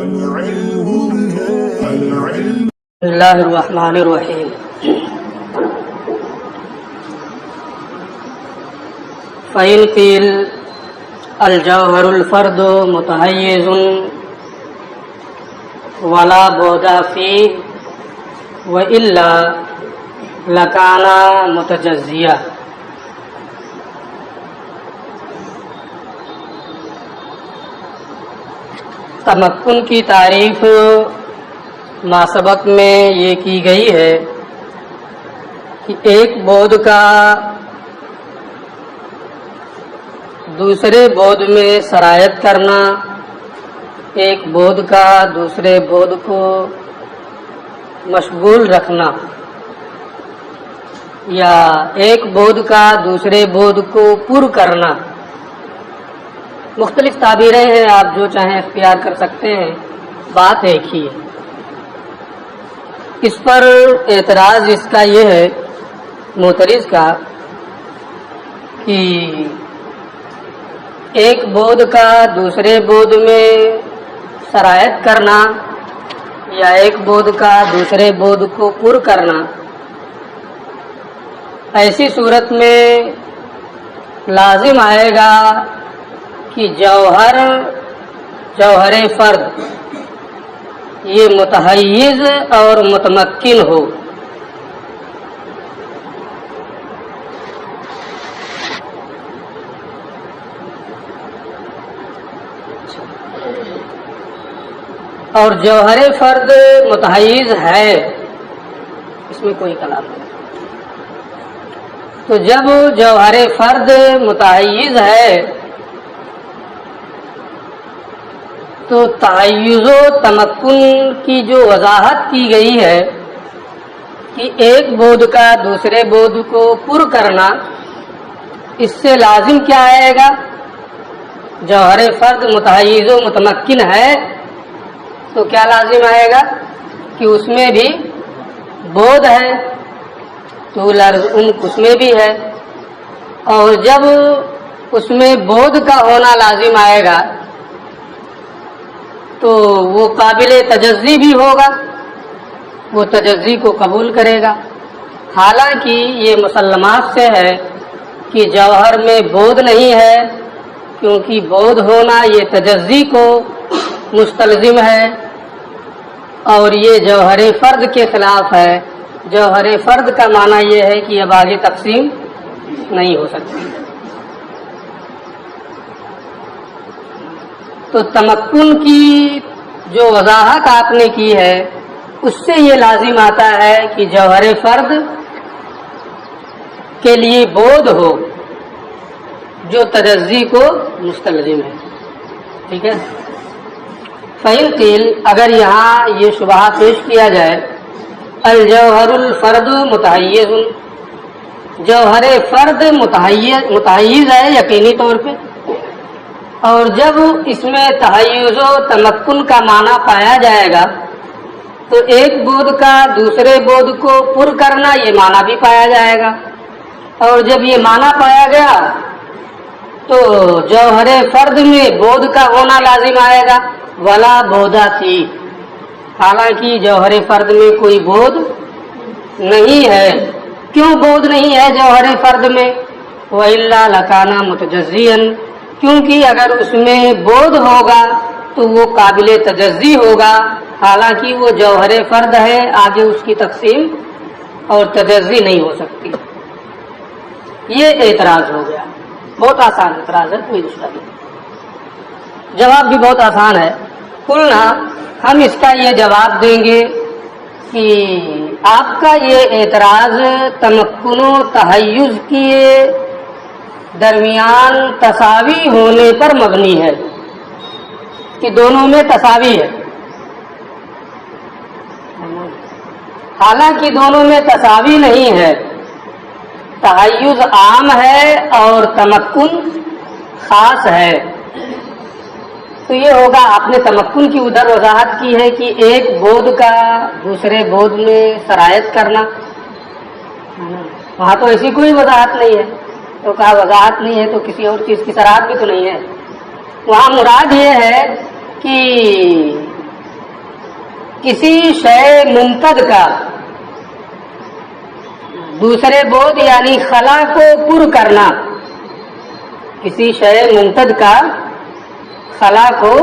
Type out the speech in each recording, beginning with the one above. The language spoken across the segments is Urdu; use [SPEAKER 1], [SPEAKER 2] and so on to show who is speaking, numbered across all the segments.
[SPEAKER 1] بسم اللہ الرحمن الرحیم. فإن قیل الجوہر الفرد متحیز ولا بعد فیہ وإلا لکان متجزیہ. تمکن کی تعریف ماسبق میں یہ کی گئی ہے کہ ایک بعد کا دوسرے بعد میں سرایت کرنا، ایک بعد کا دوسرے بعد کو مشغول رکھنا، یا ایک بعد کا دوسرے بعد کو پر کرنا. مختلف تعبیریں ہیں، آپ جو چاہیں اختیار کر سکتے ہیں، بات ایک ہی ہے. اس پر اعتراض اس کا یہ ہے، معترض کا، کہ ایک بعد کا دوسرے بعد میں سرایت کرنا یا ایک بعد کا دوسرے بعد کو پر کرنا، ایسی صورت میں لازم آئے گا کہ جوہر فرد یہ متحیز اور متمکن ہو. اور جوہر فرد متحیز ہے، اس میں کوئی کلام نہیں. تو جب جوہر فرد متحیز ہے تو تحیز و تمکن کی جو وضاحت کی گئی ہے کہ ایک بعد کا دوسرے بعد کو پر کرنا، اس سے لازم کیا آئے گا؟ جوہر فرد متحیز و متمکن ہے تو کیا لازم آئے گا کہ اس میں بھی بعد ہے، طول عرض عمق اس میں بھی ہے. اور جب اس میں بعد کا ہونا لازم آئے گا تو وہ قابل تجزی بھی ہوگا، وہ تجزی کو قبول کرے گا. حالانکہ یہ مسلمات سے ہے کہ جوہر میں بعد نہیں ہے، کیونکہ بعد ہونا یہ تجزی کو مستلزم ہے، اور یہ جوہر فرد کے خلاف ہے. جوہر فرد کا معنی یہ ہے کہ اب آگے تقسیم نہیں ہو سکتی. تو تمکن کی جو وضاحت آپ نے کی ہے اس سے یہ لازم آتا ہے کہ جوہر فرد کے لیے بعد ہو جو تجزی کو مستلزم ہے. ٹھیک ہے. فإن قیل، اگر یہاں یہ شبہ پیش کیا جائے، الجوہر الفرد متحیز، جوہر فرد متحیز ہے یقینی طور پہ، اور جب اس میں تحیز و تمکن کا معنی پایا جائے گا تو ایک بعد کا دوسرے بعد کو پر کرنا یہ معنی بھی پایا جائے گا. اور جب یہ معنی پایا گیا تو جوہر فرد میں بعد کا ہونا لازم آئے گا، ولا بعد فیہ، حالانکہ جوہر فرد میں کوئی بعد نہیں ہے. کیوں بعد نہیں ہے جوہر فرد میں؟ وإلا لکان متجزیا، کیونکہ اگر اس میں بعد ہوگا تو وہ قابل تجزی ہوگا، حالانکہ وہ جوہر فرد ہے، آگے اس کی تقسیم اور تجزی نہیں ہو سکتی. یہ اعتراض ہو گیا. بہت آسان اعتراض ہے، کوئی دوسرا نہیں. جواب بھی بہت آسان ہے. قلنا، ہم اس کا یہ جواب دیں گے کہ آپ کا یہ اعتراض تمکن و تحیز کے درمیان تساوی ہونے پر مبنی ہے، کہ دونوں میں تساوی ہے. حالانکہ دونوں میں تساوی نہیں ہے، تحیز عام ہے اور تمکن خاص ہے. تو یہ ہوگا، آپ نے تمکن کی ادھر وضاحت کی ہے کہ ایک بعد کا دوسرے بعد میں سرایت کرنا، وہاں تو ایسی کوئی وضاحت نہیں ہے. تو کہا وضاحت نہیں ہے تو کسی اور چیز کی سراحت بھی تو نہیں ہے. وہاں مراد یہ ہے کہ کسی شے ممتد کا دوسرے بود یعنی خلا کو پر کرنا، کسی شے ممتد کا خلا کو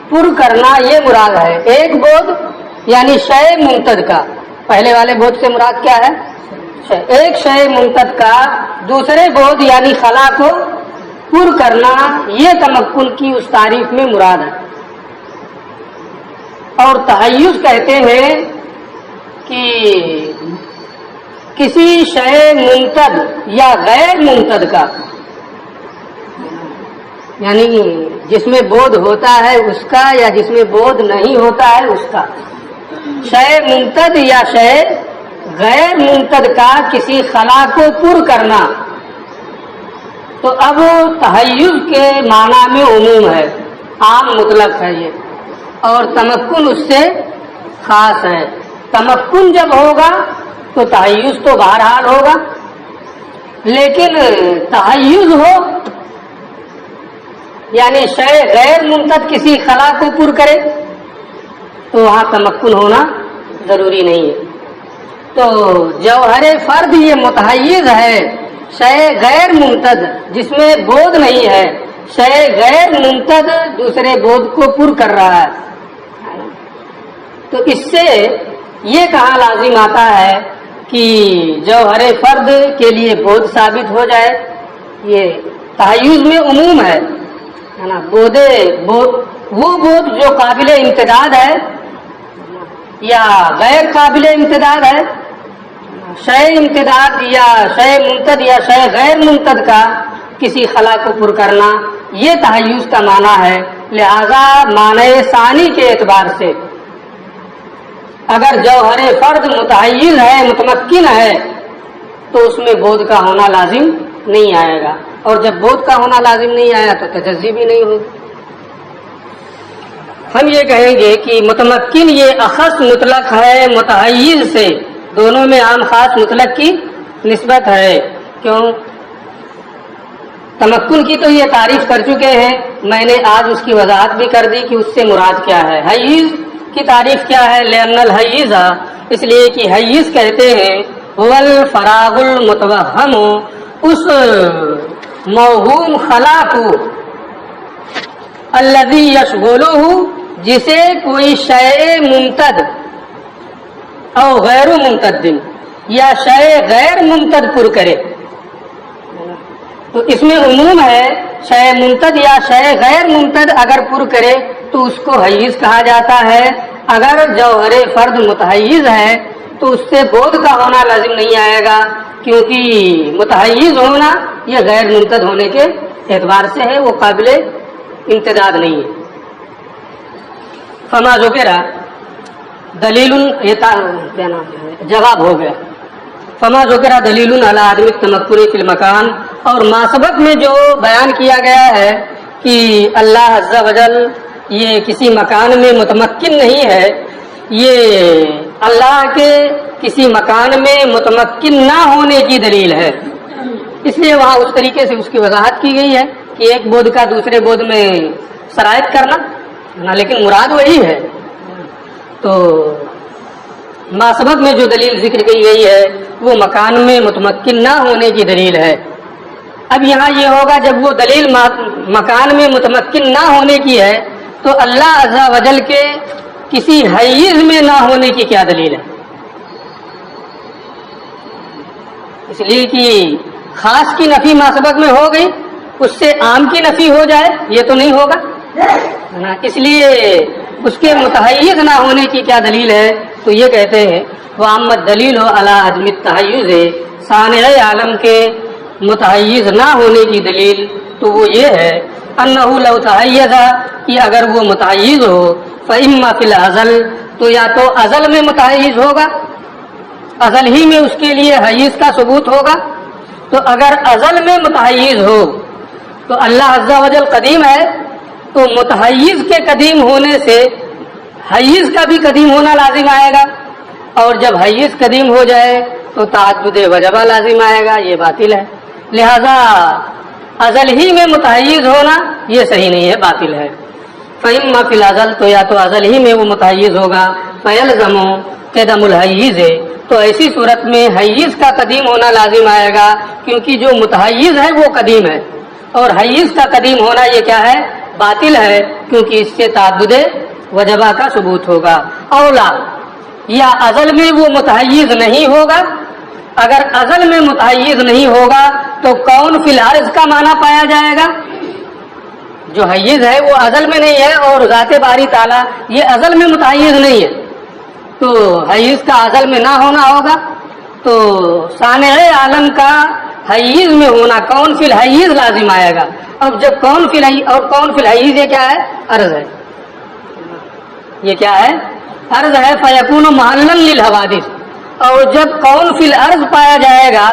[SPEAKER 1] پر کرنا یہ مراد ہے۔ ایک بود یعنی شے ممتد کا، پہلے والے بود سے مراد کیا ہے؟ ایک شے ممتد کا دوسرے بود یعنی خلا کو پر کرنا، یہ تمکن کی اس تعریف میں مراد ہے۔ اور تحیز کہتے ہیں کہ کسی شے ممتد یا غیر ممتد کا، یعنی جس میں بود ہوتا ہے اس کا یا جس میں بود نہیں ہوتا ہے اس کا، شے ممتد یا شے غیر ممتد کا کسی خلا کو پر کرنا، تو اب تحیز کے معنی میں عموم ہے، عام مطلق ہے یہ، اور تمکن اس سے خاص ہے۔ تمکن جب ہوگا تو تحیز تو بہرحال ہوگا، لیکن تحیز ہو یعنی شے غیر ممتد کسی خلا کو پر کرے تو وہاں تمکن ہونا ضروری نہیں ہے۔ تو جوہر فرد یہ متحیز ہے، شے غیر ممتد جس میں بود نہیں ہے، شے غیر ممتد دوسرے بود کو پر کر رہا ہے، تو اس سے یہ کہا لازم آتا ہے کہ جوہر فرد کے لیے بود ثابت ہو جائے۔ یہ تحیز میں عموم ہے نا، وہ بود جو قابل امتداد ہے یا غیر قابل امتداد ہے، شے امتداد یا شے ممتد یا شے غیر ممتد کا کسی خلا کو پر کرنا، یہ تحیز کا معنی ہے۔ لہذا معنی ثانی کے اعتبار سے اگر جوہر فرد متحیز ہے، متمکن ہے، تو اس میں بود کا ہونا لازم نہیں آئے گا، اور جب بود کا ہونا لازم نہیں آیا تو تجزی بھی نہیں ہوگی۔ ہم یہ کہیں گے کہ متمکن یہ اخص مطلق ہے متحیز سے، دونوں میں عام خاص مطلق کی نسبت ہے۔ کیوں؟ تمکن کی تو یہ تعریف کر چکے ہیں، میں نے آج اس کی وضاحت بھی کر دی کہ اس سے مراد کیا ہے۔ حیز کی تعریف کیا ہے؟ لأن الحیز، اس لیے کہ حیز کہتے ہیں هو الفراغ المتوہم، اس موہوم خلا کو، الذی یشغلہ، جسے کوئی شے ممتد او غیر ممتد یا شے غیر ممتد پر کرے، تو اس میں عموم ہے، شے ممتد یا شے غیر ممتد اگر پر کرے تو اس کو حیز کہا جاتا ہے۔ اگر جوہر فرد متحیز ہے تو اس سے بود کا ہونا لازم نہیں آئے گا، کیونکہ متحیز ہونا یہ غیر ممتد ہونے کے اعتبار سے ہے، وہ قابل امتداد نہیں ہے۔ فما ذکر دلیل، کیا نام ہے، جواب ہو گیا۔ فما ذکر دلیل علی عدم التمکن فی المکان، اور ما سبق میں جو بیان کیا گیا ہے کہ اللہ عز و جل یہ کسی مکان میں متمکن نہیں ہے، یہ اللہ کے کسی مکان میں متمکن نہ ہونے کی دلیل ہے، اس لیے وہاں اس طریقے سے اس کی وضاحت کی گئی ہے کہ ایک بود کا دوسرے بود میں سرایت کرنا، لیکن مراد وہی ہے۔ تو ما سبق میں جو دلیل ذکر کی گئی ہے وہ مکان میں متمکن نہ ہونے کی دلیل ہے۔ اب یہاں یہ ہوگا جب وہ دلیل مکان میں متمکن نہ ہونے کی ہے تو اللہ عز و جل کے کسی حیز میں نہ ہونے کی کیا دلیل ہے؟ اس لیے کہ خاص کی نفی ما سبق میں ہو گئی، اس سے عام کی نفی ہو جائے یہ تو نہیں ہوگا، اس لیے اس کے متحیز نہ ہونے کی کیا دلیل ہے؟ تو یہ کہتے ہیں وَأَمَّا الدَّلِيلُ عَلَىٰ عَدْمِ التَّحَيُّزِ، صانع عالم کے متحیز نہ ہونے کی دلیل تو وہ یہ ہے انہو لو تحیز، کہ اگر وہ متحیز ہو فإما فی الازل، تو یا تو ازل میں متحیز ہوگا، ازل ہی میں اس کے لیے حیز کا ثبوت ہوگا، تو اگر ازل میں متحیز ہو تو اللہ عز و جل قدیم ہے، تو متحیز کے قدیم ہونے سے حیز کا بھی قدیم ہونا لازم آئے گا، اور جب حیز قدیم ہو جائے تو تعدد وجبہ لازم آئے گا، یہ باطل ہے۔ لہذا ازل ہی میں متحیز ہونا یہ صحیح نہیں ہے، باطل ہے۔ فإما فی الازل، تو یا تو ازل ہی میں وہ متحیز ہوگا، فیلزم قدم الحیز ہے، تو ایسی صورت میں حیز کا قدیم ہونا لازم آئے گا، کیونکہ جو متحیز ہے وہ قدیم ہے، اور حیز کا قدیم ہونا یہ کیا ہے؟ باطل ہے، کیونکہ اس سے تعدد وجبہ کا ثبوت ہوگا۔ اولا، یا ازل میں وہ متحیز نہیں ہوگا؟ اگر ازل میں متحیز نہیں ہوگا تو کون فی العرض کا معنی پایا جائے گا؟ جو حیز ہے وہ ازل میں نہیں ہے، اور ذات باری تعالیٰ یہ ازل میں متحیز نہیں ہے، تو حیز کا ازل میں نہ ہونا ہوگا، تو صانع عالم کا حیز میں ہونا کون فی الحیز لازم آئے گا۔ اب جب کون فی الحیز، اور کون فی الحیز یہ کیا ہے؟ عرض ہے، یہ کیا ہے؟ عرض ہے، فیکون محلا للحوادث، اور جب کون فی الارض پایا جائے گا،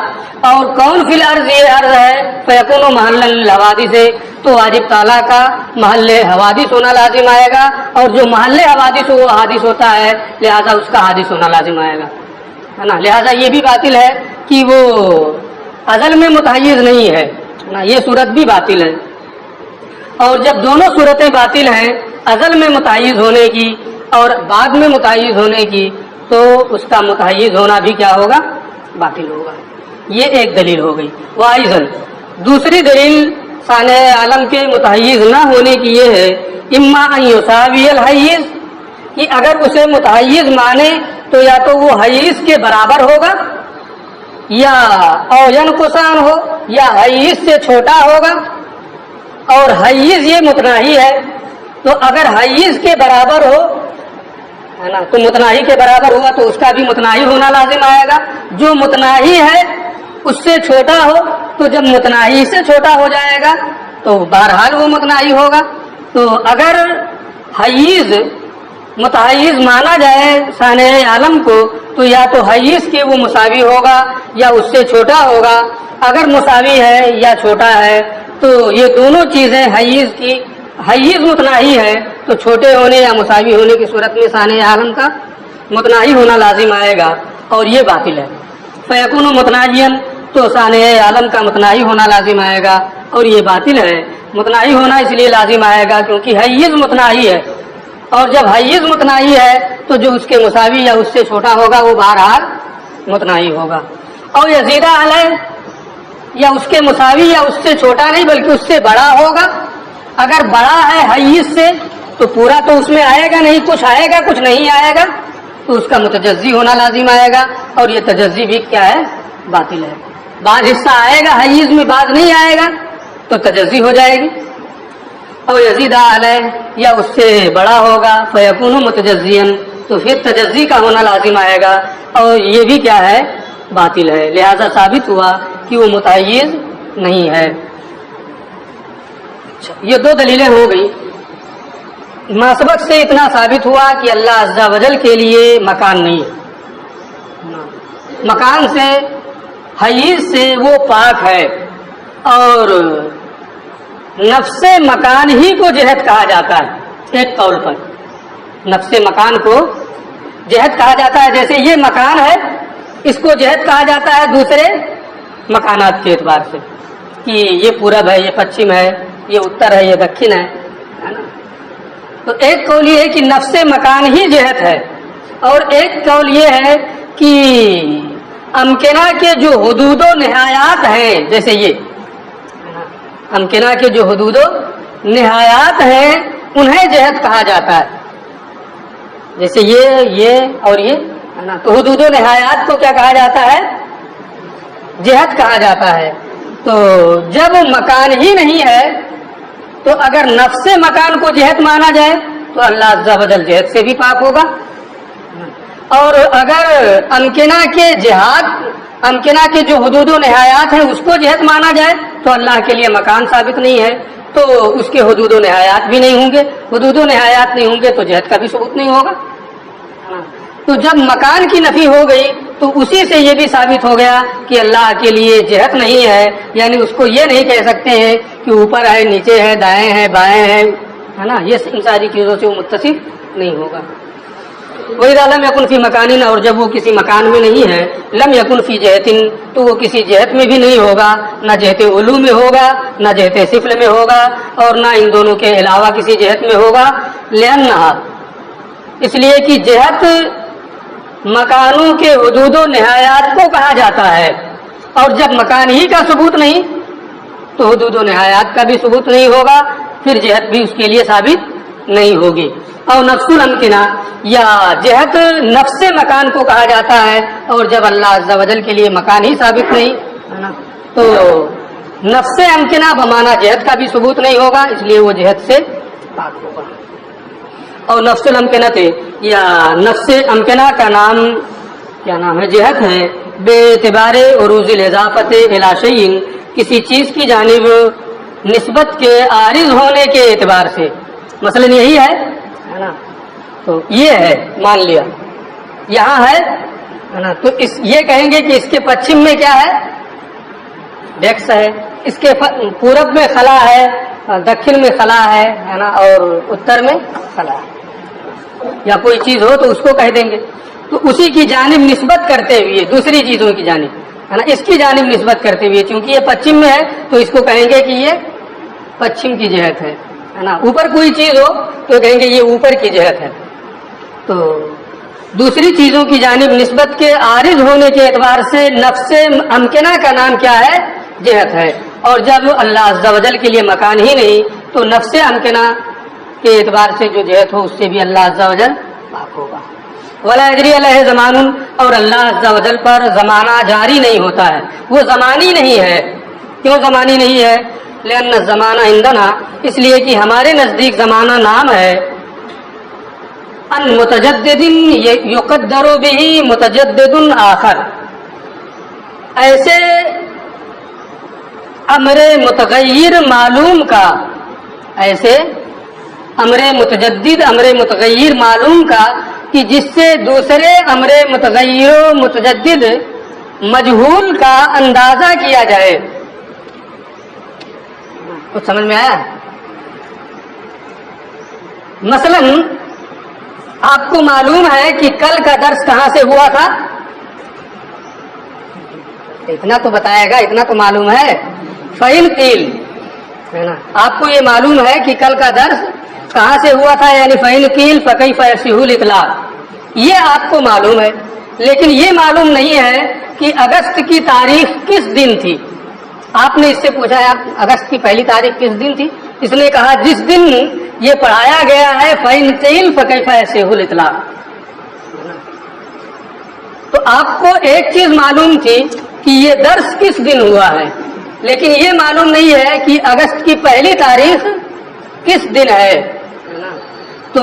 [SPEAKER 1] اور کون فی الارض یہ عرض ہے، فیکون محلا للحوادث ہے، تو واجب تعالیٰ کا محل حوادث ہونا لازم آئے گا، اور جو محل حوادث وہ حادث ہوتا ہے، لہذا اس کا حادث ہونا لازم آئے گا، ہے نا۔ لہذا یہ بھی باطل ہے کہ وہ ازل میں متحیز نہیں ہے نا، یہ صورت بھی باطل ہے۔ اور جب دونوں صورتیں باطل ہیں، ازل میں متحیز ہونے کی اور بعد میں متحیز ہونے کی، تو اس کا متحیز ہونا بھی کیا ہوگا؟ باطل ہوگا۔ یہ ایک دلیل ہو گئی۔ وائزن، دوسری دلیل صانع عالم کے متحیز نہ ہونے کی یہ ہے، اما ان یساوی الحیز، کہ اگر اسے متحیز مانے تو یا تو وہ حیز کے برابر ہوگا، یا او ینقصان ہو، یا حیز سے چھوٹا ہوگا، اور حیز یہ متناہی ہے، تو اگر حیز کے برابر ہو، ہے نا، تو متناہی کے برابر ہوا تو اس کا بھی متناہی ہونا لازم آئے گا۔ جو متناہی ہے اس سے چھوٹا ہو، تو جب متناہی سے چھوٹا ہو جائے گا تو بہرحال وہ متناہی ہوگا۔ تو اگر حیز متحیز مانا جائے صانع عالم کو، تو یا تو حیز کے وہ مساوی ہوگا یا اس سے چھوٹا ہوگا۔ اگر مساوی ہے یا چھوٹا ہے تو یہ دونوں چیزیں حیز کی، حیز متناہی ہے تو چھوٹے ہونے یا مساوی ہونے کی صورت میں صانع عالم کا متناہی ہونا لازم آئے گا، اور یہ باطل ہے۔ فیکون متناہیا، تو صانع عالم کا متناہی ہونا لازم آئے گا، اور یہ باطل ہے۔ متناہی ہونا اس لیے لازم آئے گا کیونکہ حیز متناہی ہے، اور جب حیز متناہی ہے تو جو اس کے مساوی یا اس سے چھوٹا ہوگا وہ بہرحال متناہی ہوگا۔ اور یزیدہ علیہ، یا اس کے مساوی یا اس سے چھوٹا نہیں بلکہ اس سے بڑا ہوگا۔ اگر بڑا ہے حیز سے تو پورا تو اس میں آئے گا نہیں، کچھ آئے گا کچھ نہیں آئے گا، تو اس کا متجزی ہونا لازم آئے گا، اور یہ تجزی بھی کیا ہے؟ باطل ہے۔ بعض حصہ آئے گا حیز میں، بعض نہیں آئے گا، تو تجزی ہو جائے گی۔ اور یزیدہ علیہ، یا اس سے بڑا ہوگا، فیکون متجزیا، تو پھر تجزی کا ہونا لازم آئے گا، اور یہ بھی کیا ہے؟ باطل ہے۔ لہذا ثابت ہوا کہ وہ متحیز نہیں ہے۔ یہ دو دلیلیں ہو گئی۔ ماسبق سے اتنا ثابت ہوا کہ اللہ عز و جل کے لیے مکان نہیں ہے، مکان سے، حیز سے وہ پاک ہے، اور نفس مکان ہی کو جہت کہا جاتا ہے۔ ایک قول پر نفس مکان کو جہت کہا جاتا ہے، جیسے یہ مکان ہے اس کو جہت کہا جاتا ہے دوسرے مکانات کے اعتبار سے، کہ یہ پورب ہے، یہ پچھم ہے، یہ اتر ہے، یہ دکھن ہے نا۔ تو ایک قول یہ ہے کہ نفس مکان ہی جہت ہے، اور ایک قول یہ ہے کہ امکنہ کے جو حدود و نہایات ہیں، جیسے یہ امکنہ کے جو حدود و نہایات ہیں انہیں جہت کہا جاتا ہے، جیسے یہ اور یہ ہے نا۔ تو حدود و نہایات کو کیا کہا جاتا ہے؟ جہت کہا جاتا ہے۔ تو جب مکان ہی نہیں ہے تو اگر نفس مکان کو جہت مانا جائے تو اللہ عز و جل جہت سے بھی پاک ہوگا، اور اگر امکنہ کے جو حدود و نہایات ہیں اس کو جہت مانا جائے تو اللہ کے لیے مکان ثابت نہیں ہے، تو اس کے حدود و نہایات بھی نہیں ہوں گے، حدود و نہایات نہیں ہوں گے تو جہت کا بھی ثبوت نہیں ہوگا۔ تو جب مکان کی نفی ہو گئی تو اسی سے یہ بھی ثابت ہو گیا کہ اللہ کے لیے جہت نہیں ہے، یعنی اس کو یہ نہیں کہہ سکتے ہیں کہ اوپر ہے، نیچے ہے، دائیں ہے، بائیں ہے نا، یہ ان ساری چیزوں سے وہ متصف نہیں ہوگا۔ وَإِذَا لَمْ يَكُنْ فِي مَكَانٍ، اور جب وہ کسی مکان میں نہیں ہے، لم یکن فی جہت، تو وہ کسی جہت میں بھی نہیں ہوگا، نہ جہت علو میں ہوگا، نہ جہت سفل میں ہوگا، اور نہ ان دونوں کے علاوہ کسی جہت میں ہوگا، لأنہا، اس لیے کہ جہت مکانوں کے حدود و نہایات کو کہا جاتا ہے، اور جب مکان ہی کا ثبوت نہیں تو حدود و نہایات کا بھی ثبوت نہیں ہوگا، پھر جہت بھی اس کے لیے ثابت نہیں ہوگی۔ اور نفس الامکنہ، یا جہت نفس مکان کو کہا جاتا ہے، اور جب اللہ عز و جل کے لیے مکان ہی ثابت نہیں ہے نا، تو نفس امکنہ بمانا جہت کا بھی ثبوت نہیں ہوگا، اس لیے وہ جہت سے پاک ہوگا۔ اور نفس الامکنہ یا نفس امکنہ کا نام کیا نام ہے؟ جہت ہے، بے اعتبار عروض الاضافت الی شیء، کسی چیز کی جانب نسبت کے عارض ہونے کے اعتبار سے، مثلا یہی ہے نا، تو یہ ہے، مان لیا یہاں ہے نا، تو یہ کہیں گے کہ اس کے پچھم میں کیا ہے؟ ڈیکس ہے، اس کے پورب میں خلا ہے، دکن میں خلا ہے نا، اور اتر میں خلا ہے، یا کوئی چیز ہو تو اس کو کہہ دیں گے، تو اسی کی جانب نسبت کرتے ہوئے دوسری چیزوں کی جانب ہے نا، اس کی جانب نسبت کرتے ہوئے، چونکہ یہ پچھم میں ہے تو اس کو کہیں گے کہ یہ پچھم کی جہت ہے نا، اوپر کوئی چیز ہو تو کہیں گے یہ اوپر کی جہت ہے۔ تو دوسری چیزوں کی جانب نسبت کے عارض ہونے کے اعتبار سے نفس امکنہ کا نام کیا ہے؟ جہت ہے، اور جب اللہ عز و جل کے لیے مکان ہی نہیں تو نفس امکنہ کے اعتبار سے جو جہت ہو اس سے بھی اللہ عز و جل پاک ہوگا۔ ولا یجری علیہ زمان، اور اللہ عز و جل پر زمانہ جاری نہیں ہوتا ہے، وہ زمانی نہیں ہے۔ کیوں زمانی نہیں ہے؟ لأن الزمانہ عندنا، اس لیے کہ ہمارے نزدیک زمانہ نام ہے ان متجدد یقدر به متجدد آخر، ایسے امر متغیر معلوم کا، ایسے امر متجدد امر متغیر معلوم کا کہ جس سے دوسرے امر متغیر و متجدد مجہول کا اندازہ کیا جائے۔ کچھ سمجھ میں آیا؟ مثلا آپ کو معلوم ہے کہ کل کا درس کہاں سے ہوا تھا؟ اتنا تو بتائے گا، اتنا تو معلوم ہے۔ فَإِنْ قِيلَ، ہے نا، آپ کو یہ معلوم ہے کہ کل کا درس کہاں سے ہوا تھا، یعنی فَإِنْ قِيلَ فَكَيْفَ يَصِحُّ الْإِطْلَاقُ، یہ آپ کو معلوم ہے، لیکن یہ معلوم نہیں ہے کہ اگست کی تاریخ کس دن تھی۔ آپ نے اس سے پوچھا ہے اگست کی پہلی تاریخ کس دن تھی؟ اس نے کہا جس دن یہ پڑھایا گیا ہے فَإِنْ قِيلَ فَكَيْفَ يَصِحُّ الْإِطْلَاقُ۔ تو آپ کو ایک چیز معلوم تھی کہ یہ درس کس دن ہوا ہے، لیکن یہ معلوم نہیں ہے کہ اگست کی پہلی تاریخ کس دن ہے۔ تو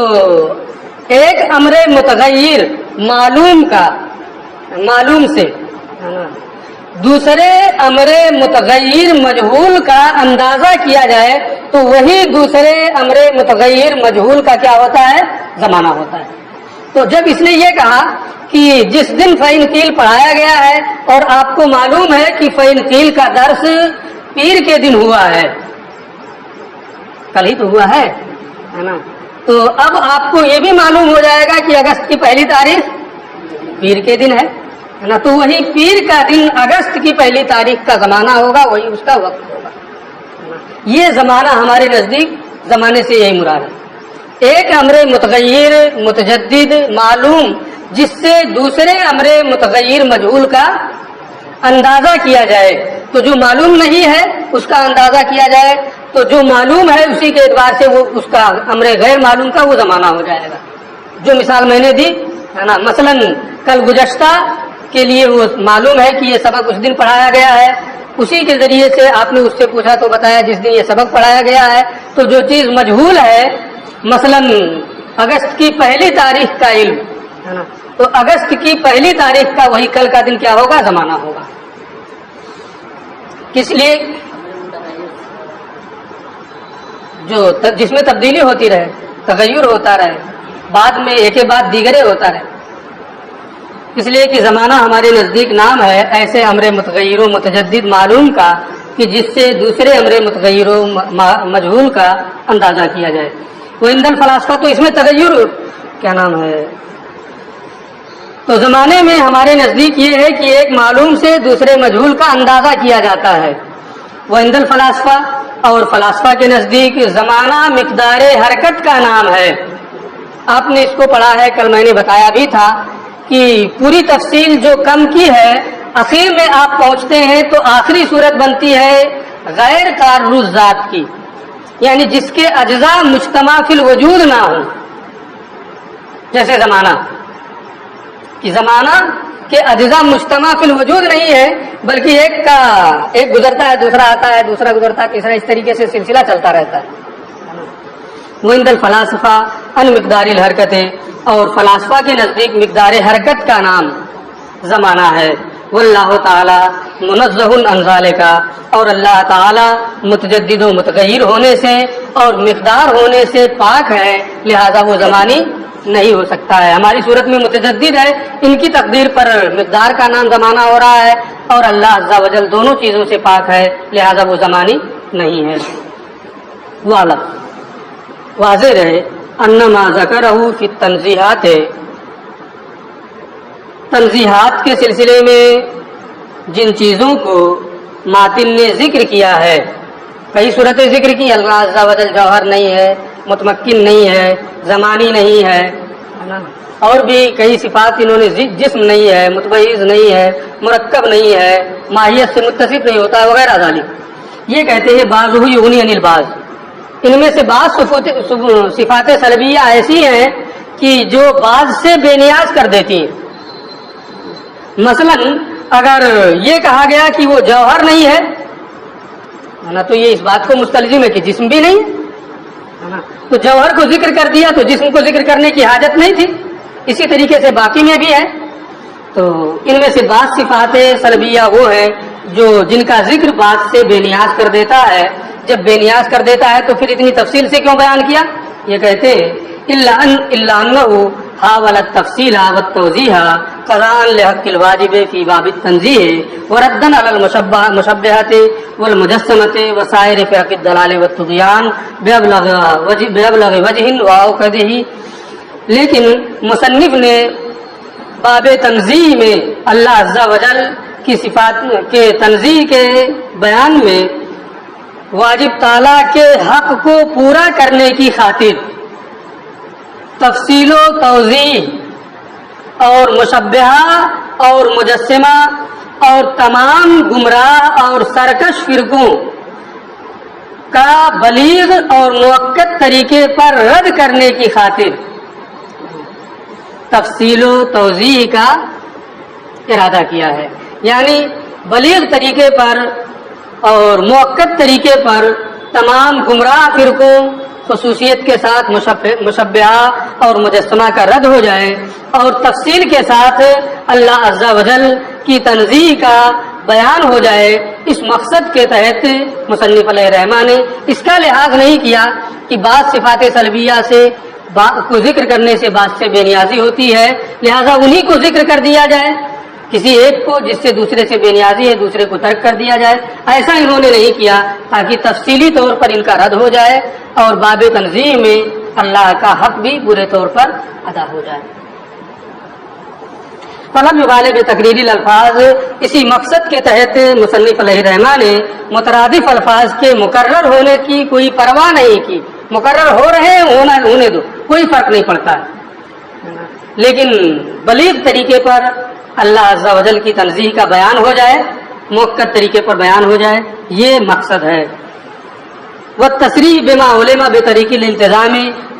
[SPEAKER 1] ایک امر متغیر معلوم کا، معلوم سے دوسرے امر متغیر مجہول کا اندازہ کیا جائے تو وہی دوسرے امر متغیر مجہول کا کیا ہوتا ہے؟ زمانہ ہوتا ہے۔ تو جب اس نے یہ کہا کہ جس دن فَإِنْ قِيلَ پڑھایا گیا ہے، اور آپ کو معلوم ہے کہ فَإِنْ قِيلَ کا درس پیر کے دن ہوا ہے، کل ہی تو ہوا ہے نا، تو اب آپ کو یہ بھی معلوم ہو جائے گا کہ اگست کی پہلی تاریخ پیر کے دن ہے نا، تو وہی پیر کا دن اگست کی پہلی تاریخ کا زمانہ ہوگا، وہی اس کا وقت ہوگا۔ یہ زمانہ ہمارے نزدیک زمانے سے یہی مراد ہے، ایک امر متغیر متجدد معلوم جس سے دوسرے امر متغیر مجہول کا اندازہ کیا جائے۔ تو جو معلوم نہیں ہے اس کا اندازہ کیا جائے، تو جو معلوم ہے اسی کے اعتبار سے وہ اس کا امر غیر معلوم کا وہ زمانہ ہو جائے گا۔ جو مثال میں نے دی ہے نا، مثلا کل گزشتہ کے لیے وہ معلوم ہے کہ یہ سبق اس دن پڑھایا گیا ہے، اسی کے ذریعے سے آپ نے اس سے پوچھا تو بتایا جس دن یہ سبق پڑھایا گیا ہے۔ تو جو چیز مجہول ہے، مثلا اگست کی پہلی تاریخ کا علم ہے نا، تو اگست کی پہلی تاریخ کا وہی کل کا دن کیا ہوگا؟ زمانہ ہوگا۔ کس لیے؟ جو جس میں تبدیلی ہوتی رہے، تغیر ہوتا رہے، بعد میں ایک کے بعد دیگرے ہوتا رہے، اس لیے کہ زمانہ ہمارے نزدیک نام ہے ایسے امر متغیر و متجدد معلوم کا کہ جس سے دوسرے امر متغیر و مجہول کا اندازہ کیا جائے۔ وہ عند الفلاسفہ، تو اس میں تغیر کیا نام ہے، تو زمانے میں ہمارے نزدیک یہ ہے کہ ایک معلوم سے دوسرے مجہول کا اندازہ کیا جاتا ہے، وہ عند الفلاسفہ، اور فلاسفہ کے نزدیک زمانہ مقدار حرکت کا نام ہے۔ آپ نے اس کو پڑھا ہے، کل میں نے بتایا بھی تھا کہ پوری تفصیل جو کم کی ہے، اخیر میں آپ پہنچتے ہیں تو آخری صورت بنتی ہے غیر تعرض ذات کی، یعنی جس کے اجزاء مجتمع فی الوجود نہ ہوں، جیسے زمانہ کہ زمانہ کے اجزاء مجتمع فی الوجود نہیں ہے، بلکہ ایک گزرتا ہے، دوسرا آتا ہے، دوسرا گزرتا ہے، تیسرا، اس طریقے سے سلسلہ چلتا رہتا ہے۔ وہ عند الفلاسفہ ان مقدار الحرکت، اور فلاسفہ کے نزدیک مقدار حرکت کا نام زمانہ ہے۔ واللہ تعالی منزہ عن ذالک، اور اللہ تعالی متجدد و متغیر ہونے سے اور مقدار ہونے سے پاک ہے، لہذا وہ زمانی نہیں ہو سکتا ہے۔ ہماری صورت میں متجدد ہے، ان کی تقدیر پر مقدار کا نام زمانہ ہو رہا ہے، اور اللہ عز و جل دونوں چیزوں سے پاک ہے، لہذا وہ زمانی نہیں ہے۔ والا واضح رہے انما ذکرہ فی التنزیہات، تنزیہات کے سلسلے میں جن چیزوں کو ماتن نے ذکر کیا ہے، کئی صورتیں ذکر کی، اللہ عز و جل جوہر نہیں ہے، متمکن نہیں ہے، زمانی نہیں ہے، اور بھی کئی صفات انہوں نے، جسم نہیں ہے، متبعض نہیں ہے، مرکب نہیں ہے، ماہیت سے متصف نہیں ہوتا ہے، وغیرہ ذالک۔ یہ کہتے ہیں بعض یغنی عن البعض، ان میں سے بعض صفات سلبیہ ایسی ہیں کہ جو بعض سے بے نیاز کر دیتی ہیں۔ مثلا اگر یہ کہا گیا کہ وہ جوہر نہیں ہے نا، تو یہ اس بات کو مستلزم ہے کہ جسم بھی نہیں ہے، تو جوہر کو ذکر کر دیا تو جسم کو ذکر کرنے کی حاجت نہیں تھی۔ اسی طریقے سے باقی میں بھی ہے۔ تو ان میں سے بعض صفات سلبیہ وہ ہے جو جن کا ذکر بات سے بے نیاز کر دیتا ہے۔ جب بے نیاز کر دیتا ہے تو پھر اتنی تفصیل سے کیوں بیان کیا؟ یہ کہتے ہیں الا انه حاول التفصيل والتوضيح قضاء لحق الواجب في باب التنزيه وردا على المشبهه والمجسمه وسائر فرق الضلال والطغيان بأبلغ وجه واوقده، لیکن مصنف نے باب تنزیہ میں اللہ عز و جل کی صفات کے تنزیہ کے بیان میں واجب تعالیٰ کے حق کو پورا کرنے کی خاطر تفصیل و توضیح اور مشبہہ اور مجسمہ اور تمام گمراہ اور سرکش فرقوں کا بلیغ اور مؤکد طریقے پر رد کرنے کی خاطر تفصیل و توضیح کا ارادہ کیا ہے، یعنی بلیغ طریقے پر اور مؤکد طریقے پر تمام گمراہ فرقوں خصوصیت کے ساتھ مشبہہ اور مجسمہ کا رد ہو جائے، اور تفصیل کے ساتھ اللہ عز و جل کی تنزیہ کا بیان ہو جائے۔ اس مقصد کے تحت مصنف علیہ الرحمٰن نے اس کا لحاظ نہیں کیا کہ بعض صفات سلبیہ سے کو ذکر کرنے سے بعض سے بے نیازی ہوتی ہے، لہذا انہی کو ذکر کر دیا جائے، کسی ایک کو جس سے دوسرے سے بے نیازی ہے دوسرے کو ترک کر دیا جائے۔ ایسا انہوں نے نہیں کیا تاکہ تفصیلی طور پر ان کا رد ہو جائے اور باب تنزیہ میں اللہ کا حق بھی پورے طور پر ادا ہو جائے۔ فلم یبالغ بتقریر الالفاظ، اسی مقصد کے تحت مصنف علیہ الرحمٰن نے مترادف الفاظ کے مقرر ہونے کی کوئی پرواہ نہیں کی، مقرر ہو رہے ہونے دو، کوئی فرق نہیں پڑتا ہے، لیکن بلیغ طریقے پر اللہ عز و جل کی تنزیہ کا بیان ہو جائے، مؤکد طریقے پر بیان ہو جائے، یہ مقصد ہے۔ والتصریح بما علم بطریق الالتزام،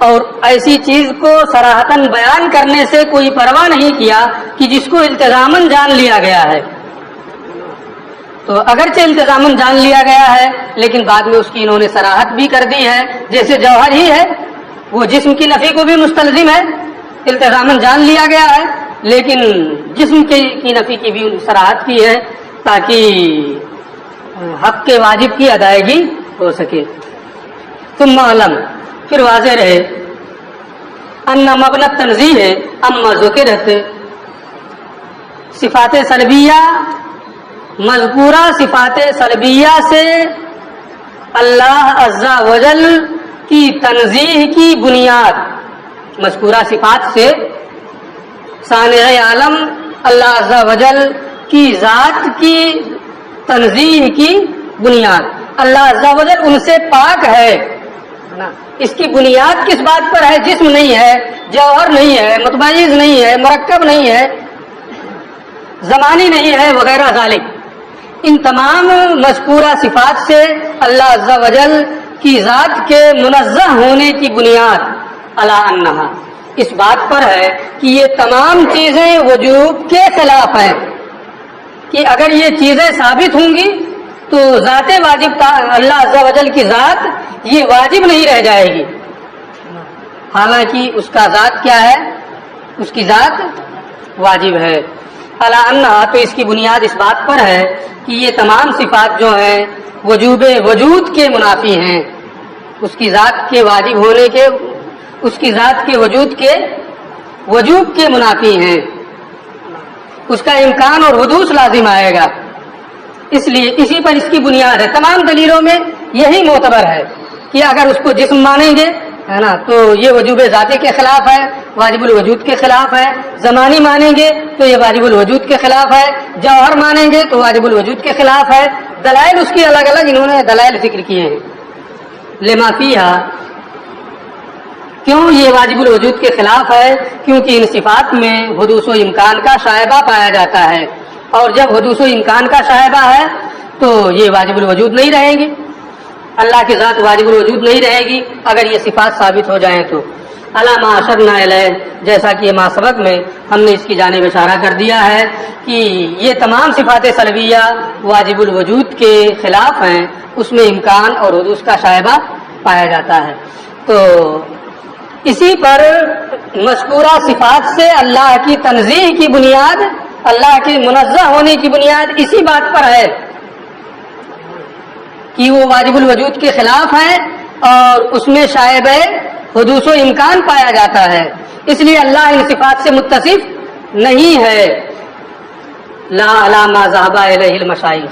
[SPEAKER 1] اور ایسی چیز کو صراحتاً بیان کرنے سے کوئی پرواہ نہیں کیا کہ جس کو التزاماً جان لیا گیا ہے۔ تو اگرچہ التزاماً جان لیا گیا ہے لیکن بعد میں اس کی انہوں نے صراحت بھی کر دی ہے، جیسے جوہر ہی ہے، وہ جسم کی نفی کو بھی مستلزم ہے، التزاماً جان لیا گیا ہے لیکن جسم کی نفی کی بھی صراحت کی ہے تاکہ حق کے واجب کی ادائیگی ہو سکے۔ ثم علم، پھر واضح رہے ان مبنی تنزیہ اما ذکرت، صفات سلبیہ مذکورہ صفات سلبیہ سے اللہ عز و جل کی تنزیہ کی بنیاد، مذکورہ صفات سے صانع عالم اللہ عز و جل کی ذات کی تنزیہ کی بنیاد، اللہ عز و جل ان سے پاک ہے نا۔ اس کی بنیاد کس بات پر ہے؟ جسم نہیں ہے، جوہر نہیں ہے، متميز نہیں ہے، مرکب نہیں ہے، زمانی نہیں ہے، وغیرہ ذالک۔ ان تمام مذکورہ صفات سے اللہ عز و جل کی ذات کے منزہ ہونے کی بنیاد علی انہا، اس بات پر ہے کہ یہ تمام چیزیں وجوب کے خلاف ہیں، کہ اگر یہ چیزیں ثابت ہوں گی تو ذات واجب اللہ عز و جل کی ذات یہ واجب نہیں رہ جائے گی، حالانکہ اس کا ذات کیا ہے؟ اس کی ذات واجب ہے۔ علی انہا، تو اس کی بنیاد اس بات پر ہے کہ یہ تمام صفات جو ہیں وجوب وجود کے منافی ہیں، اس کی ذات کے واجب ہونے کے، اس کی ذات کے وجوب کے منافی ہیں، اس کا امکان اور حدوث لازم آئے گا۔ اس لیے اسی پر اس کی بنیاد ہے۔ تمام دلیلوں میں یہی معتبر ہے کہ اگر اس کو جسم مانیں گے ہے نا تو یہ وجوب ذاتی کے خلاف ہے، واجب الوجود کے خلاف ہے، زمانی مانیں گے تو یہ واجب الوجود کے خلاف ہے، جوہر مانیں گے تو واجب الوجود کے خلاف ہے۔ دلائل اس کی الگ الگ انہوں نے دلائل ذکر کیے ہیں۔ لما فیہا، کیوں یہ واجب الوجود کے خلاف ہے؟ کیونکہ ان صفات میں حدوث و امکان کا شائبہ پایا جاتا ہے، اور جب حدوث و امکان کا شائبہ ہے تو یہ واجب الوجود نہیں رہیں گی، اللہ کی ذات واجب الوجود نہیں رہے گی اگر یہ صفات ثابت ہو جائیں تو۔ علی ما اشرنا الیہ، جیسا کہ ما سبق میں ہم نے اس کی جانب اشارہ کر دیا ہے کہ یہ تمام صفات سلبیہ واجب الوجود کے خلاف ہیں، اس میں امکان اور حدوث کا شائبہ پایا جاتا ہے۔ تو اسی پر مذکورہ صفات سے اللہ کی تنزیہ کی بنیاد، اللہ کے منزہ ہونے کی بنیاد اسی بات پر ہے کہ وہ واجب الوجود کے خلاف ہے اور اس میں شائبہ حدوث و امکان پایا جاتا ہے، اس لیے اللہ ان صفات سے متصف نہیں ہے۔ لا علی ما ذهب الیہ المشائخ،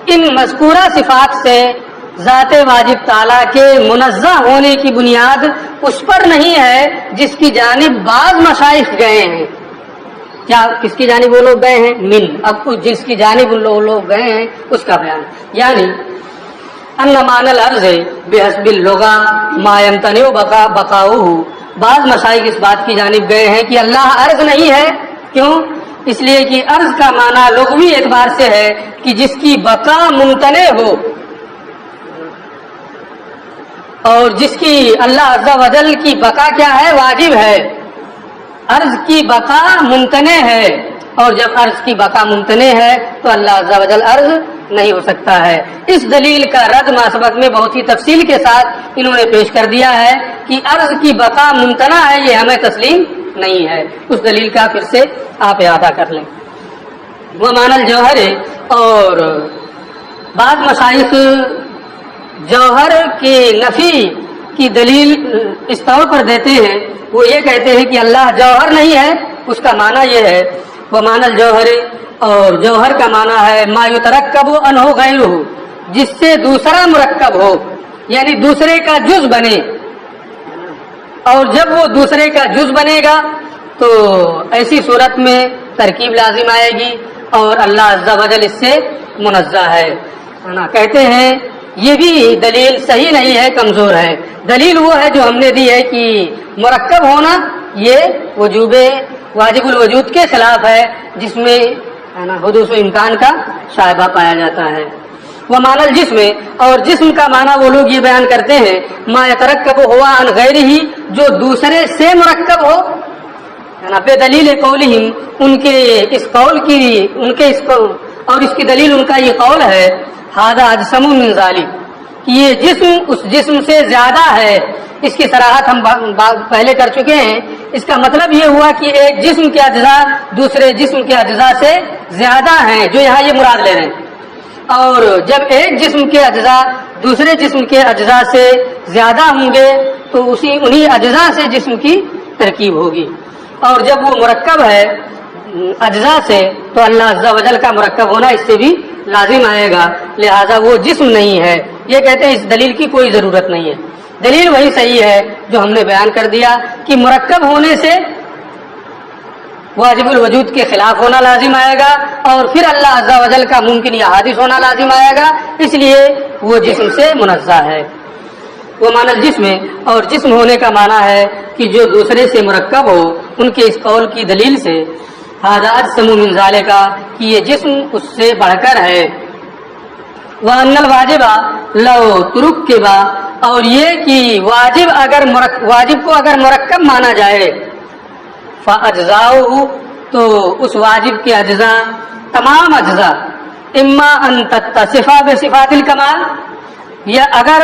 [SPEAKER 1] ان مذکورہ صفات سے ذات واجب تعالیٰ کے منزہ ہونے کی بنیاد اس پر نہیں ہے جس کی جانب بعض مشائخ گئے ہیں۔ کیا کس کی جانب وہ لوگ گئے ہیں؟ من، اب جس کی جانب ان لوگ گئے ہیں اس کا بیان، یعنی ان معنی الارض بحسب اللغہ ما یمتنع بقاؤہ، بعض مشائخ اس بات کی جانب گئے ہیں کہ اللہ ارض نہیں ہے۔ کیوں؟ اس لیے کہ ارض کا معنی لغوی اعتبار سے ہے کہ جس کی بقا ممتنع ہو، اور جس کی اللہ عز و جل کی بقا کیا ہے؟ واجب ہے۔ ارض کی بقا ممتنع ہے، اور جب ارض کی بقا ممتنع ہے تو اللہ عز و جل ارض نہیں ہو سکتا ہے۔ اس دلیل کا رد ماسبق میں بہت ہی تفصیل کے ساتھ انہوں نے پیش کر دیا ہے کہ ارض کی بقا ممتنع ہے، یہ ہمیں تسلیم نہیں ہے۔ اس دلیل کا پھر سے آپ اعادہ کر لیں۔ وہ معنی الجوہر، اور بعض مشائخ جوہر کے نفی کی دلیل اس طور پر دیتے ہیں، وہ یہ کہتے ہیں کہ اللہ جوہر نہیں ہے، اس کا معنی یہ ہے وہ معنی الجوہر، اور جوہر کا معنی ہے ما یترکب عنہ غیرہ، جس سے دوسرا مرکب ہو، یعنی دوسرے کا جز بنے، اور جب وہ دوسرے کا جز بنے گا تو ایسی صورت میں ترکیب لازم آئے گی اور اللہ عز و جل اس سے منزہ ہے۔ کہتے ہیں یہ بھی دلیل صحیح نہیں ہے، کمزور ہے۔ دلیل وہ ہے جو ہم نے دی ہے کہ مرکب ہونا یہ واجب الوجود کے خلاف ہے، جس میں حدوث و امکان کا شائبہ پایا جاتا ہے۔ وہ معنی الجسم، اور جسم کا معنی وہ لوگ یہ بیان کرتے ہیں ما یترکب ہوا عن غیرہ، جو دوسرے سے مرکب ہو، بے دلیل قولہم، ان کے اس قول اور اس کی دلیل ان کا یہ قول ہے ھذا اجسم من ذلک، کہ یہ جسم اس جسم سے زیادہ ہے۔ اس کی صراحت ہم پہلے کر چکے ہیں۔ اس کا مطلب یہ ہوا کہ ایک جسم کے اجزاء دوسرے جسم کے اجزاء سے زیادہ ہیں، جو یہاں یہ مراد لے رہے ہیں، اور جب ایک جسم کے اجزاء دوسرے جسم کے اجزاء سے زیادہ ہوں گے تو انہی اجزاء سے جسم کی ترکیب ہوگی، اور جب وہ مرکب ہے اجزاء سے تو اللہ عز و جل کا مرکب ہونا اس سے بھی لازم آئے گا، لہذا وہ جسم نہیں ہے۔ یہ کہتے ہیں اس دلیل کی کوئی ضرورت نہیں ہے، دلیل وہی صحیح ہے جو ہم نے بیان کر دیا کہ مرکب ہونے سے واجب الوجود کے خلاف ہونا لازم آئے گا، اور پھر اللہ عز و جل کا ممکن یا حادث ہونا لازم آئے گا، اس لیے وہ جسم سے منزہ ہے۔ وہ معنی الجسم ہے، اور جسم ہونے کا معنی ہے کہ جو دوسرے سے مرکب ہو۔ ان کے اس قول کی دلیل سے ھذا اجسم من ذالک کہ یہ جسم اس سے بڑھ کر ہے۔ وَأَنَّ الْوَاجِبَ لَوْ تُرُكِّبَ، اور یہ کہ واجب کو اگر مرکب مانا جائے، فَأَجْزَاؤُهُ، تو اس واجب کے اجزاء، تمام اجزاء، اما ان تتصف بصفات الکمال، یا اگر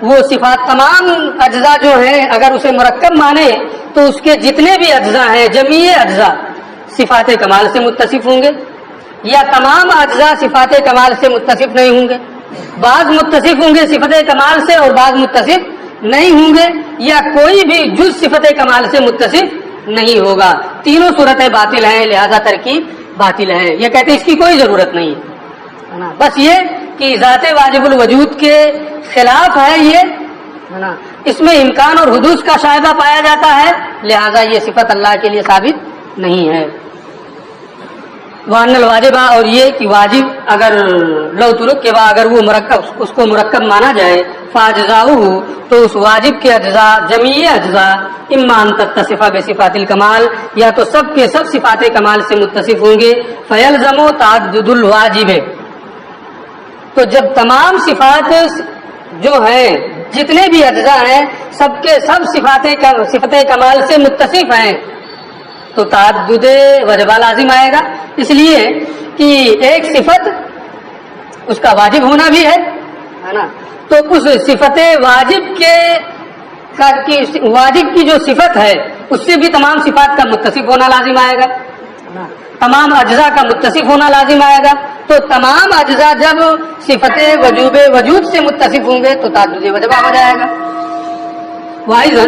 [SPEAKER 1] وہ صفات تمام اجزاء جو ہیں اگر اسے مرکب مانے تو اس کے جتنے بھی اجزاء ہیں جمیع اجزاء صفات کمال سے متصف ہوں گے، یا تمام اجزاء صفات کمال سے متصف نہیں ہوں گے، بعض متصف ہوں گے صفت کمال سے اور بعض متصف نہیں ہوں گے، یا کوئی بھی جز صفت کمال سے متصف نہیں ہوگا۔ تینوں صورتیں باطل ہیں، لہذا ترکیب باطل ہے۔ یہ کہتے ہیں اس کی کوئی ضرورت نہیں ہے نا، بس یہ کہ ذات واجب الوجود کے خلاف ہے یہ ہے نا، اس میں امکان اور حدوث کا شائبہ پایا جاتا ہے، لہذا یہ صفت اللہ کے لیے ثابت نہیں ہے۔ وَأَنَّ الْوَاجِبَ، اور یہ کہ واجب اگر لو ترکب، اگر وہ مرکب اس کو مرکب مانا جائے، فَأَجْزَاؤُهُ، تو اس واجب کے اجزاء، جمیع اجزاء، اما ان تتصف بصفات الکمال، یا تو سب کے سب صفات کمال سے متصف ہوں گے، فَيَلْزَمُ تَعَدُّدُ الْوَاجِبِ، تو جب تمام صفات جو ہیں جتنے بھی اجزاء ہیں سب کے سب صفت کمال سے متصف ہیں تو تعدد وجبہ لازم آئے گا، اس لیے کہ ایک صفت اس کا واجب ہونا بھی ہے نا، تو اس صفت واجب کی جو صفت ہے اس سے بھی تمام صفات کا متصف ہونا لازم آئے گا، تمام اجزاء کا متصف ہونا لازم آئے گا، تو تمام اجزاء جب صفت وجوب وجود سے متصف ہوں گے تو تعدد وجبہ ہو جائے گا۔ واحداً،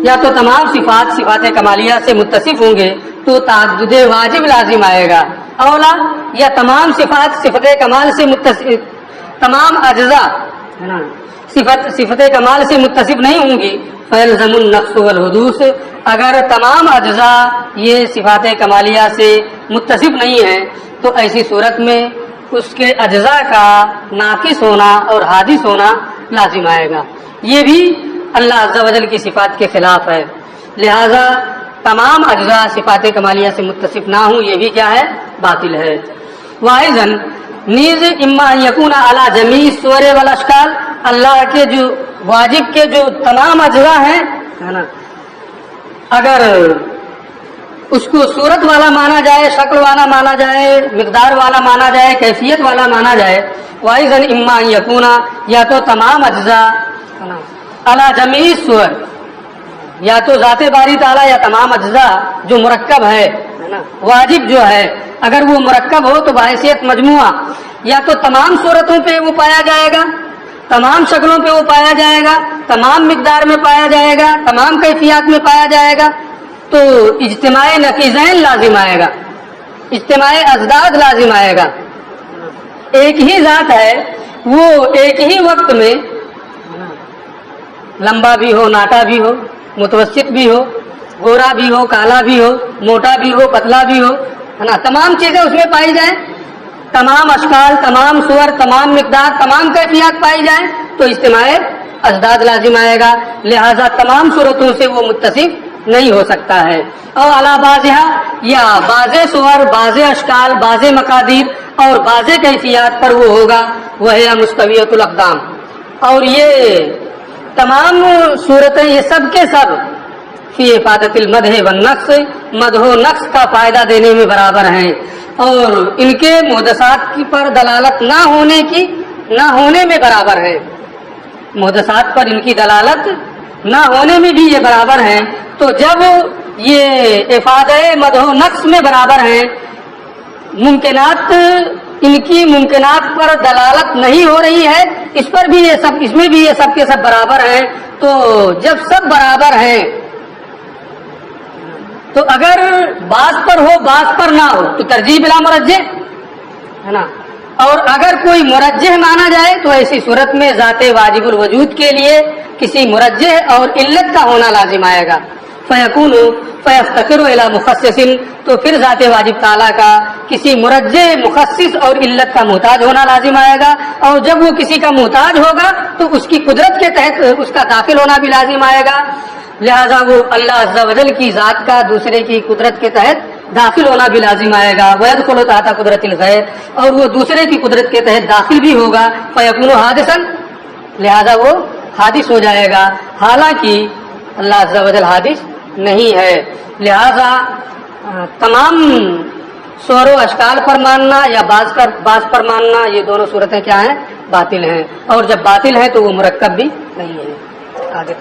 [SPEAKER 1] یا تو تمام صفات کمالیہ سے متصف ہوں گے تو تعدد واجب لازم آئے گا، اولا یا تمام صفت کمال سے متصف، تمام اجزاء صفت کمال سے متصف نہیں ہوں گی، فَيَلْزَمُ النَّقْصُ وَالْحُدُوثُ، اگر تمام اجزاء یہ صفات کمالیہ سے متصف نہیں ہیں تو ایسی صورت میں اس کے اجزاء کا ناقص ہونا اور حادث ہونا لازم آئے گا، یہ بھی اللہ عز و جل کی صفات کے خلاف ہے، لہذا تمام اجزاء صفات کمالیہ سے متصف نہ ہوں یہ بھی کیا ہے؟ باطل ہے۔ واحداً نیز اما یکون علی جمیع الصور والاشکال، اللہ کے جو واجب کے جو تمام اجزاء ہیں نا، اگر اس کو صورت والا مانا جائے، شکل والا مانا جائے، مقدار والا مانا جائے، کیفیت والا مانا جائے، واحداً اما یکون، یا تو تمام اجزاء علی جمیع الصور، یا تو ذات باری تعالیٰ یا تمام اجزاء جو مرکب ہے نا، واجب جو ہے اگر وہ مرکب ہو تو بحیثیت مجموعہ یا تو تمام صورتوں پہ وہ پایا جائے گا، تمام شکلوں پہ وہ پایا جائے گا، تمام مقدار میں پایا جائے گا، تمام کیفیات میں پایا جائے گا، تو اجتماع نقیضین لازم آئے گا، اجتماع ازداد لازم آئے گا۔ ایک ہی ذات ہے، وہ ایک ہی وقت میں لمبا بھی ہو، ناٹا بھی ہو، متوسط بھی ہو، گورا بھی ہو، کالا بھی ہو، موٹا بھی ہو، پتلا بھی ہو، ہے نا، تمام چیزیں اس میں پائی جائیں، تمام اشکال، تمام صور، تمام مقدار، تمام کیفیات پائی جائیں تو اجتماع ازداد لازم آئے گا، لہذا تمام صورتوں سے وہ متصف نہیں ہو سکتا ہے۔ اور علی بعضھا، یا بعض صور، بعض اشکال، بعض مقادیر اور بعض کیفیات پر وہ ہوگا، وہی مستویۃ الاقدام، اور یہ تمام صورتیں یہ سب کے سب فی افادۃ المدح والنقص، مدح و نقص کا فائدہ دینے میں برابر ہیں، اور ان کے محدثات پر دلالت نہ ہونے میں برابر ہے، محدثات پر ان کی دلالت نہ ہونے میں بھی یہ برابر ہیں، تو جب یہ افادہ مدح و نقص میں برابر ہیں، ممکنات ان کی ممکنات پر دلالت نہیں ہو رہی ہے، اس پر بھی یہ سب، اس میں بھی یہ سب کے سب برابر ہیں، تو جب سب برابر ہیں تو اگر بعض پر ہو بعض پر نہ ہو تو ترجیح بلا مرجح ہے نا، اور اگر کوئی مرجح مانا جائے تو ایسی صورت میں ذات واجب الوجود کے لیے کسی مرجح اور علت کا ہونا لازم آئے گا، فیکون فیفتقر الی مخصص، تو پھر ذات واجب تعالیٰ کا کسی مرجع مخصص اور علت کا محتاج ہونا لازم آئے گا، اور جب وہ کسی کا محتاج ہوگا تو اس کی قدرت کے تحت اس کا داخل ہونا بھی لازم آئے گا، لہذا وہ اللہ عز و جل کی ذات کا دوسرے کی قدرت کے تحت داخل ہونا بھی لازم آئے گا، وَيَدْخُلُ تحت قدرت الغیر، اور وہ دوسرے کی قدرت کے تحت داخل بھی ہوگا، فَيَكُونُ حَادِثًا، لہذا وہ حادث ہو جائے گا، حالانکہ اللہ عز و جل حادث نہیں ہے۔ لہذا تمام صور و اشکال پر ماننا یا بعض پر ماننا، یہ دونوں صورتیں کیا ہیں؟ باطل ہیں، اور جب باطل ہیں تو وہ مرکب بھی نہیں ہے۔ آگے